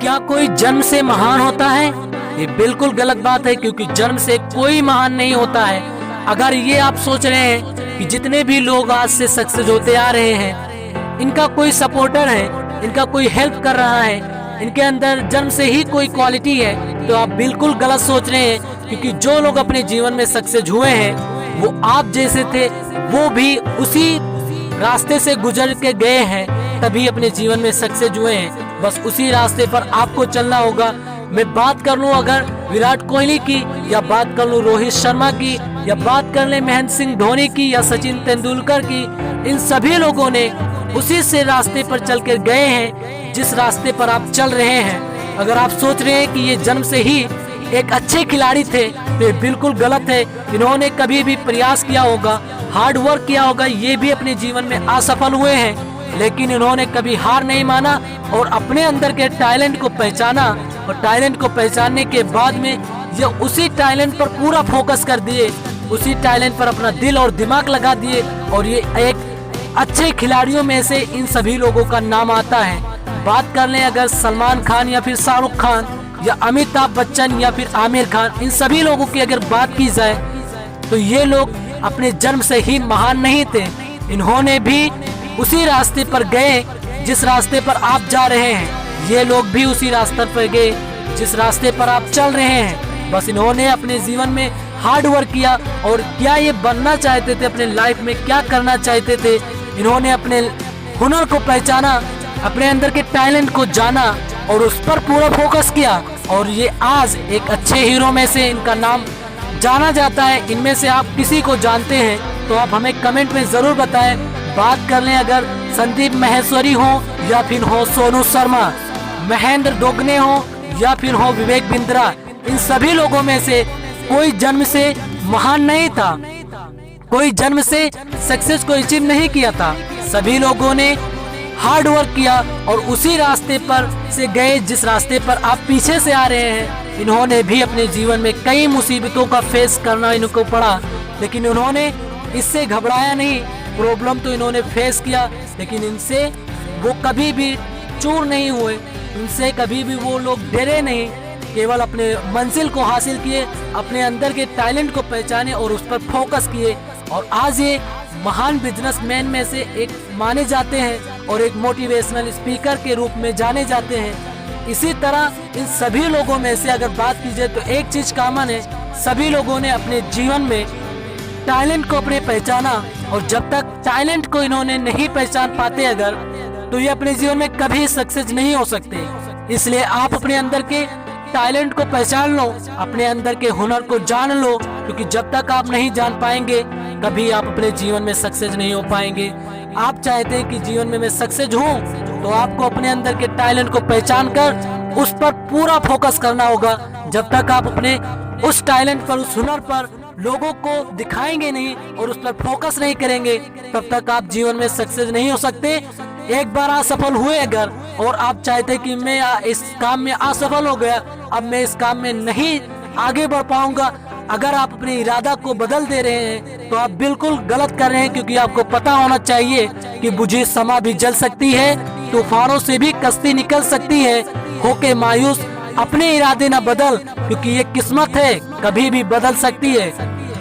क्या कोई जन्म से महान होता है? ये बिल्कुल गलत बात है, क्योंकि जन्म से कोई महान नहीं होता है। अगर ये आप सोच रहे हैं कि जितने भी लोग आज से सक्सेस होते आ रहे हैं, इनका कोई सपोर्टर है, इनका कोई हेल्प कर रहा है, इनके अंदर जन्म से ही कोई क्वालिटी है, तो आप बिल्कुल गलत सोच रहे हैं। क्योंकि जो लोग अपने जीवन में सक्सेस हुए हैं वो आप जैसे थे, वो भी उसी रास्ते से गुजर के गए हैं, तभी अपने जीवन में सक्सेस हुए हैं। बस उसी रास्ते पर आपको चलना होगा। मैं बात कर लूँ अगर विराट कोहली की, या बात कर लूँ रोहित शर्मा की, या बात कर ले महेंद्र सिंह धोनी की, या सचिन तेंदुलकर की, इन सभी लोगों ने उसी से रास्ते पर चल कर गए हैं जिस रास्ते पर आप चल रहे हैं। अगर आप सोच रहे हैं कि ये जन्म से ही एक अच्छे खिलाड़ी थे, तो ये बिल्कुल गलत है। इन्होंने कभी भी प्रयास किया होगा, हार्ड वर्क किया होगा, ये भी अपने जीवन में असफल हुए हैं, लेकिन इन्होंने कभी हार नहीं माना और अपने अंदर के टैलेंट को पहचाना। और टैलेंट को पहचानने के बाद में ये उसी टैलेंट पर पूरा फोकस कर दिए, उसी टैलेंट पर अपना दिल और दिमाग लगा दिए, और ये एक अच्छे खिलाड़ियों में से इन सभी लोगों का नाम आता है। बात कर लें अगर सलमान खान या फिर शाहरुख खान या अमिताभ बच्चन या फिर आमिर खान, इन सभी लोगों की अगर बात की जाए तो ये लोग अपने जन्म से ही महान नहीं थे। इन्होंने भी उसी रास्ते पर गए जिस रास्ते पर आप जा रहे हैं, ये लोग भी उसी रास्ते पर गए जिस रास्ते पर आप चल रहे हैं। बस इन्होंने अपने जीवन में हार्ड वर्क किया, और क्या ये बनना चाहते थे अपने लाइफ में, क्या करना चाहते थे, इन्होंने अपने हुनर को पहचाना, अपने अंदर के टैलेंट को जाना और उस पर पूरा फोकस किया, और ये आज एक अच्छे हीरो में से इनका नाम जाना जाता है। इनमें से आप किसी को जानते हैं तो आप हमें कमेंट में जरूर बताएं। बात कर लें अगर संदीप माहेश्वरी हो या फिर हो सोनू शर्मा, महेंद्र दोगने हो या फिर हो विवेक बिंद्रा, इन सभी लोगों में से कोई जन्म से महान नहीं था, कोई जन्म से सक्सेस को अचीव नहीं किया था। सभी लोगों ने हार्ड वर्क किया और उसी रास्ते पर से गए जिस रास्ते पर आप पीछे से आ रहे हैं। इन्होंने भी अपने जीवन में कई मुसीबतों का फेस करना इनको पड़ा, लेकिन उन्होंने इससे घबराया नहीं। प्रॉब्लम तो इन्होंने फेस किया, लेकिन इनसे वो कभी भी चूर नहीं हुए, इनसे कभी भी वो लोग डरे नहीं, केवल अपने मंजिल को हासिल किए, अपने अंदर के टैलेंट को पहचाने और उस पर फोकस किए, और आज ये महान बिजनेसमैन में से एक माने जाते हैं और एक मोटिवेशनल स्पीकर के रूप में जाने जाते हैं। इसी तरह इन सभी लोगों में से अगर बात की जाए तो एक चीज कॉमन है, सभी लोगों ने अपने जीवन में टैलेंट को अपने पहचाना, और जब तक टैलेंट को इन्होंने नहीं पहचान पाते अगर, तो ये अपने जीवन में कभी सक्सेस नहीं हो सकते। इसलिए आप अपने अंदर के टैलेंट को पहचान लो, अपने अंदर के हुनर को जान लो, क्योंकि जब तक आप नहीं जान पाएंगे कभी आप अपने जीवन में सक्सेस नहीं हो पाएंगे। आप चाहते हैं कि जीवन में मैं सक्सेस हूँ, तो आपको अपने अंदर के टैलेंट को पहचान कर उस पर पूरा फोकस करना होगा। जब तक आप अपने उस टैलेंट पर, उस हुनर पर लोगों को दिखाएंगे नहीं और उस पर फोकस नहीं करेंगे, तब तक आप जीवन में सक्सेस नहीं हो सकते। एक बार असफल हुए अगर, और आप चाहते कि मैं इस काम में असफल हो गया, अब मैं इस काम में नहीं आगे बढ़ पाऊंगा, अगर आप अपने इरादा को बदल दे रहे हैं तो आप बिल्कुल गलत कर रहे हैं। क्योंकि आपको पता होना चाहिए कि बुझी समा भी जल सकती है, तूफानों से भी कश्ती निकल सकती है। होके मायूस अपने इरादे न बदल, क्योंकि ये किस्मत है, कभी भी बदल सकती है।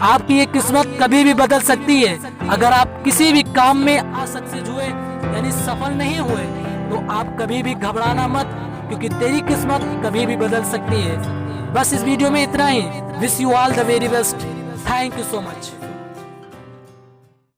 आपकी ये किस्मत कभी भी बदल सकती है। अगर आप किसी भी काम में असक्सेस हुए यानी सफल नहीं हुए, तो आप कभी भी घबराना मत, क्योंकि तेरी किस्मत कभी भी बदल सकती है। बस इस वीडियो में इतना ही। Wish you all the very best. Thank you so much.